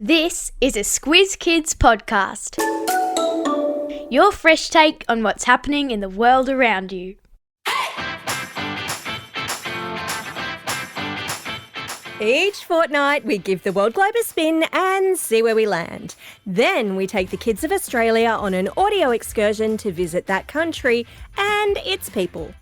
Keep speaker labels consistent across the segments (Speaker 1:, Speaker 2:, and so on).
Speaker 1: This is a Squiz Kids podcast. Your fresh take on what's happening in the world around you.
Speaker 2: Each fortnight, we give the world globe a spin and see where we land. Then we take the kids of Australia on an audio excursion to visit that country and its people.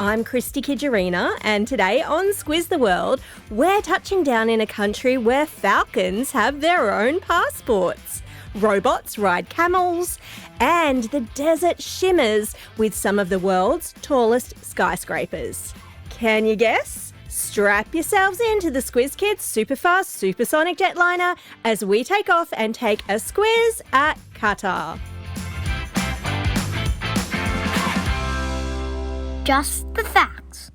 Speaker 2: I'm Christie Kijurina, and today on Squiz the World, we're touching down in a country where falcons have their own passports. Robots ride camels, and the desert shimmers with some of the world's tallest skyscrapers. Can you guess? Strap yourselves into the Squiz Kids Superfast Supersonic Jetliner as we take off and take a squiz at Qatar.
Speaker 1: Just the facts.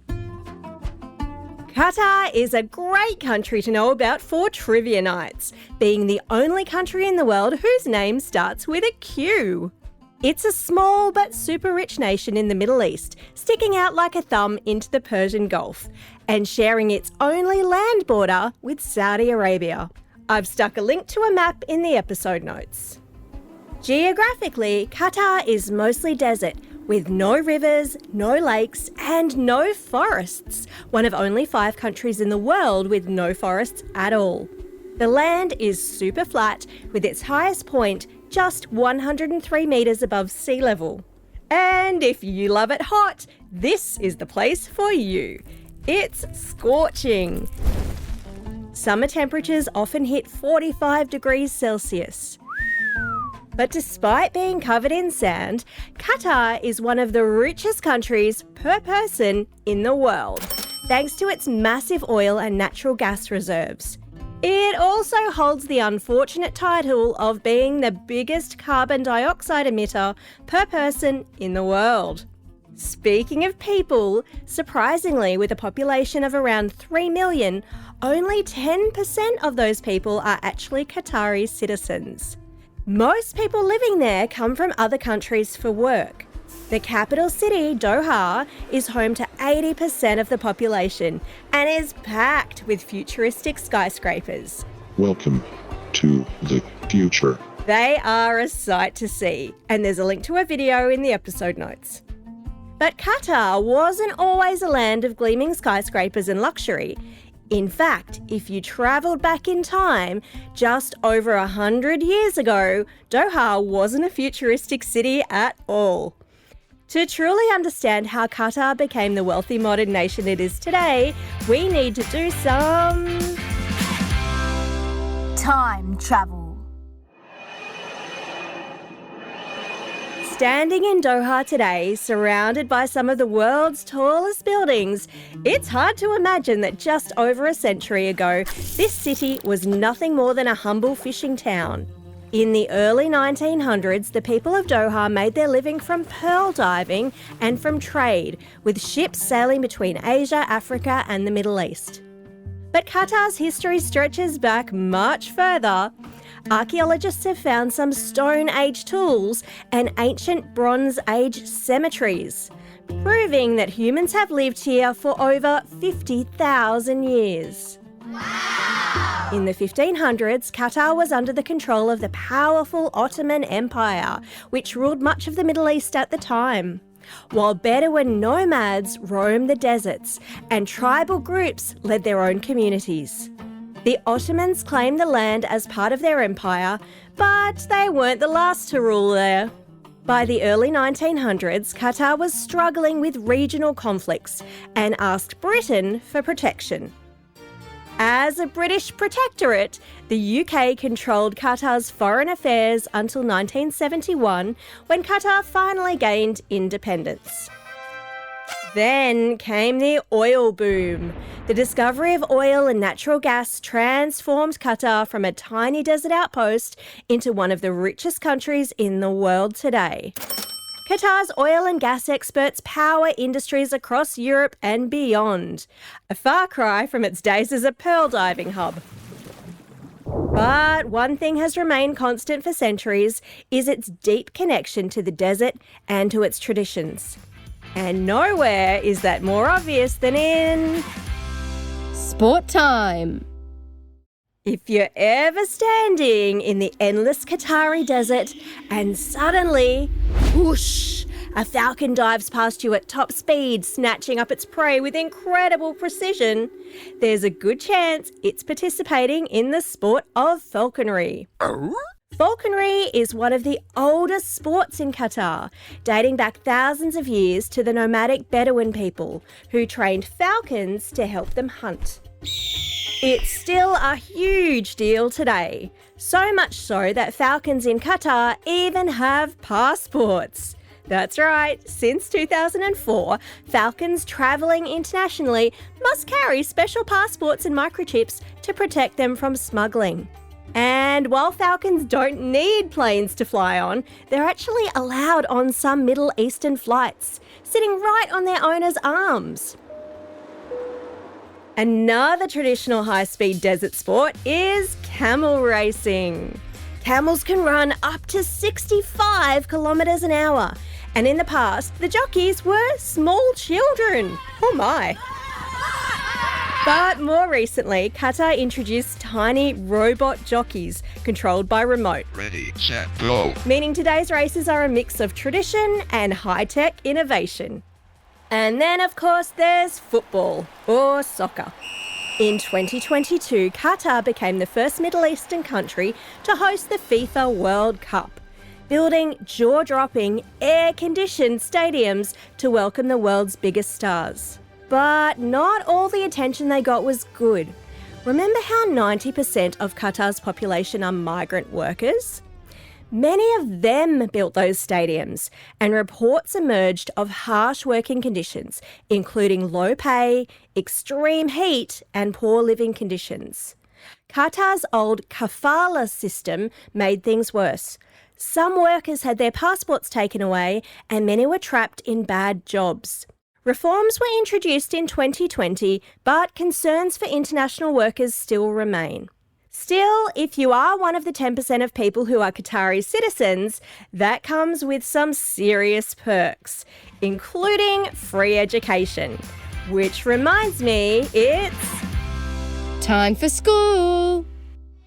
Speaker 2: Qatar is a great country to know about for trivia nights, being the only country in the world whose name starts with a Q. It's a small but super rich nation in the Middle East, sticking out like a thumb into the Persian Gulf and sharing its only land border with Saudi Arabia. I've stuck a link to a map in the episode notes. Geographically, Qatar is mostly desert, with no rivers, no lakes, and no forests, one of only 5 countries in the world with no forests at all. The land is super flat, with its highest point just 103 metres above sea level. And if you love it hot, this is the place for you. It's scorching. Summer temperatures often hit 45 degrees Celsius. But despite being covered in sand, Qatar is one of the richest countries per person in the world, thanks to its massive oil and natural gas reserves. It also holds the unfortunate title of being the biggest carbon dioxide emitter per person in the world. Speaking of people, surprisingly, with a population of around 3 million, only 10% of those people are actually Qatari citizens. Most people living there come from other countries for work. The capital city, Doha, is home to 80% of the population and is packed with futuristic skyscrapers.
Speaker 3: Welcome to the future.
Speaker 2: They are a sight to see, and there's a link to a video in the episode notes. But Qatar wasn't always a land of gleaming skyscrapers and luxury. In fact, if you travelled back in time, just over 100 years ago, Doha wasn't a futuristic city at all. To truly understand how Qatar became the wealthy modern nation it is today, we need to do some
Speaker 1: Time travel.
Speaker 2: Standing in Doha today, surrounded by some of the world's tallest buildings, it's hard to imagine that just over a century ago, this city was nothing more than a humble fishing town. In the early 1900s, the people of Doha made their living from pearl diving and from trade, with ships sailing between Asia, Africa, and the Middle East. But Qatar's history stretches back much further. Archaeologists have found some Stone Age tools and ancient Bronze Age cemeteries, proving that humans have lived here for over 50,000 years. Wow! In the 1500s, Qatar was under the control of the powerful Ottoman Empire, which ruled much of the Middle East at the time. While Bedouin nomads roamed the deserts and tribal groups led their own communities. The Ottomans claimed the land as part of their empire, but they weren't the last to rule there. By the early 1900s, Qatar was struggling with regional conflicts and asked Britain for protection. As a British protectorate, the UK controlled Qatar's foreign affairs until 1971, when Qatar finally gained independence. Then came the oil boom. The discovery of oil and natural gas transformed Qatar from a tiny desert outpost into one of the richest countries in the world today. Qatar's oil and gas experts power industries across Europe and beyond, a far cry from its days as a pearl diving hub. But one thing has remained constant for centuries is its deep connection to the desert and to its traditions. And nowhere is that more obvious than in
Speaker 4: Sport time.
Speaker 2: If you're ever standing in the endless Qatari desert and suddenly, whoosh, a falcon dives past you at top speed, snatching up its prey with incredible precision, there's a good chance it's participating in the sport of falconry. Falconry is one of the oldest sports in Qatar, dating back thousands of years to the nomadic Bedouin people who trained falcons to help them hunt. It's still a huge deal today, so much so that falcons in Qatar even have passports. That's right, since 2004, falcons travelling internationally must carry special passports and microchips to protect them from smuggling. And while falcons don't need planes to fly on, they're actually allowed on some Middle Eastern flights, sitting right on their owner's arms. Another traditional high-speed desert sport is camel racing. Camels can run up to 65 kilometres an hour, and in the past, the jockeys were small children. Oh my! But more recently, Qatar introduced tiny robot jockeys controlled by remote.
Speaker 3: Ready, set, go.
Speaker 2: Meaning today's races are a mix of tradition and high-tech innovation. And then, of course, there's football, or soccer. In 2022, Qatar became the first Middle Eastern country to host the FIFA World Cup, building jaw-dropping, air-conditioned stadiums to welcome the world's biggest stars. But not all the attention they got was good. Remember how 90% of Qatar's population are migrant workers? Many of them built those stadiums, and reports emerged of harsh working conditions, including low pay, extreme heat, and poor living conditions. Qatar's old kafala system made things worse. Some workers had their passports taken away, and many were trapped in bad jobs. Reforms were introduced in 2020, but concerns for international workers still remain. Still, if you are one of the 10% of people who are Qatari citizens, that comes with some serious perks, including free education. Which reminds me, it's
Speaker 4: time for school.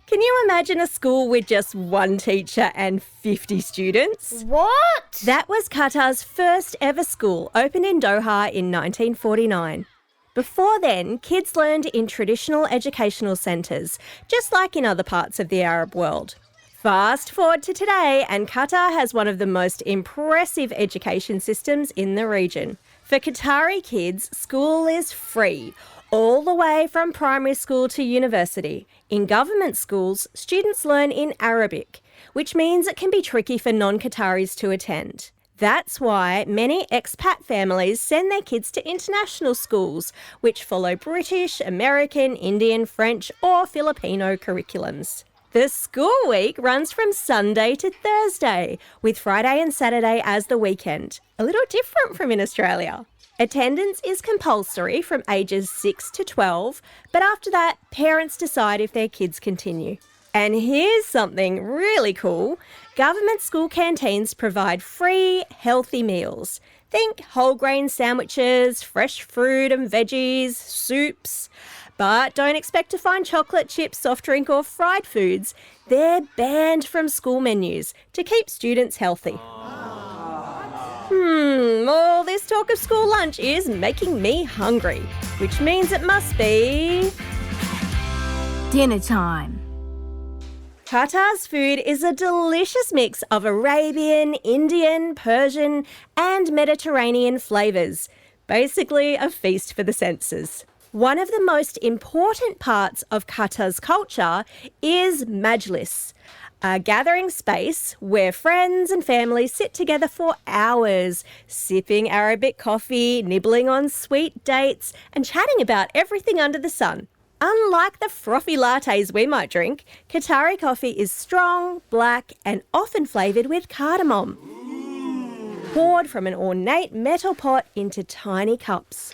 Speaker 2: Can you imagine a school with just one teacher and 50 students?
Speaker 1: What?
Speaker 2: That was Qatar's first ever school, opened in Doha in 1949. Before then, kids learned in traditional educational centres, just like in other parts of the Arab world. Fast forward to today, and Qatar has one of the most impressive education systems in the region. For Qatari kids, school is free, all the way from primary school to university. In government schools, students learn in Arabic, which means it can be tricky for non-Qataris to attend. That's why many expat families send their kids to international schools, which follow British, American, Indian, French, or Filipino curriculums. The school week runs from Sunday to Thursday, with Friday and Saturday as the weekend. A little different from in Australia. Attendance is compulsory from ages 6 to 12, but after that, parents decide if their kids continue. And here's something really cool. Government school canteens provide free, healthy meals. Think whole grain sandwiches, fresh fruit and veggies, soups. But don't expect to find chocolate, chips, soft drink or fried foods. They're banned from school menus to keep students healthy. All this talk of school lunch is making me hungry, which means it must be
Speaker 4: Dinner time.
Speaker 2: Qatar's food is a delicious mix of Arabian, Indian, Persian, and Mediterranean flavours. Basically, a feast for the senses. One of the most important parts of Qatar's culture is Majlis, a gathering space where friends and families sit together for hours, sipping Arabic coffee, nibbling on sweet dates, and chatting about everything under the sun. Unlike the frothy lattes we might drink, Qatari coffee is strong, black, and often flavoured with cardamom. Poured from an ornate metal pot into tiny cups.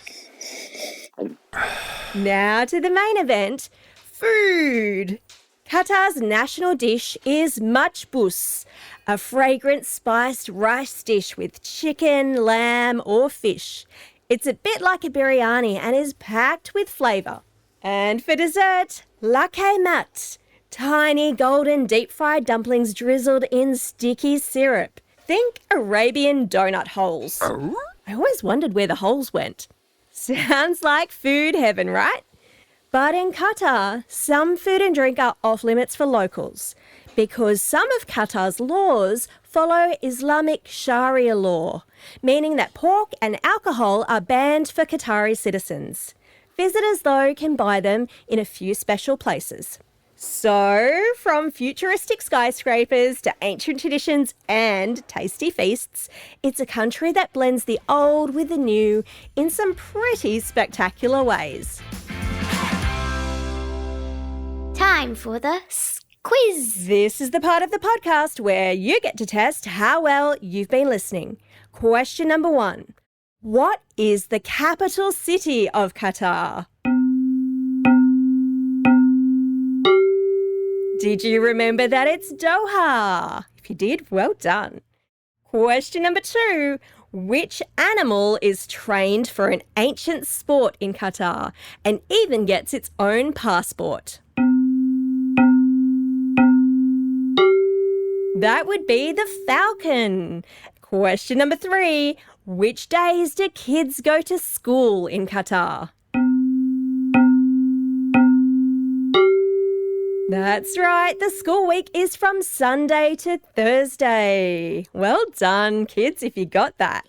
Speaker 2: Now to the main event, food. Qatar's national dish is majbous, a fragrant spiced rice dish with chicken, lamb, or fish. It's a bit like a biryani and is packed with flavour. And for dessert, Lake mat. Tiny golden deep-fried dumplings drizzled in sticky syrup. Think Arabian donut holes. I always wondered where the holes went. Sounds like food heaven, right? But in Qatar, some food and drink are off limits for locals because some of Qatar's laws follow Islamic Sharia law, meaning that pork and alcohol are banned for Qatari citizens. Visitors, though, can buy them in a few special places. So, from futuristic skyscrapers to ancient traditions and tasty feasts, it's a country that blends the old with the new in some pretty spectacular ways.
Speaker 1: Time for the quiz.
Speaker 2: This is the part of the podcast where you get to test how well you've been listening. Question number 1. What is the capital city of Qatar? Did you remember that it's Doha? If you did, well done. Question number 2. Which animal is trained for an ancient sport in Qatar and even gets its own passport? That would be the falcon. Question number 3. Which days do kids go to school in Qatar? That's right, the school week is from Sunday to Thursday. Well done, kids, if you got that.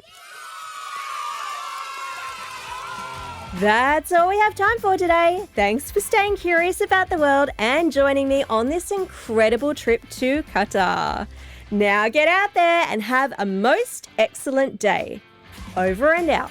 Speaker 2: That's all we have time for today. Thanks for staying curious about the world and joining me on this incredible trip to Qatar. Now get out there and have a most excellent day. Over and out.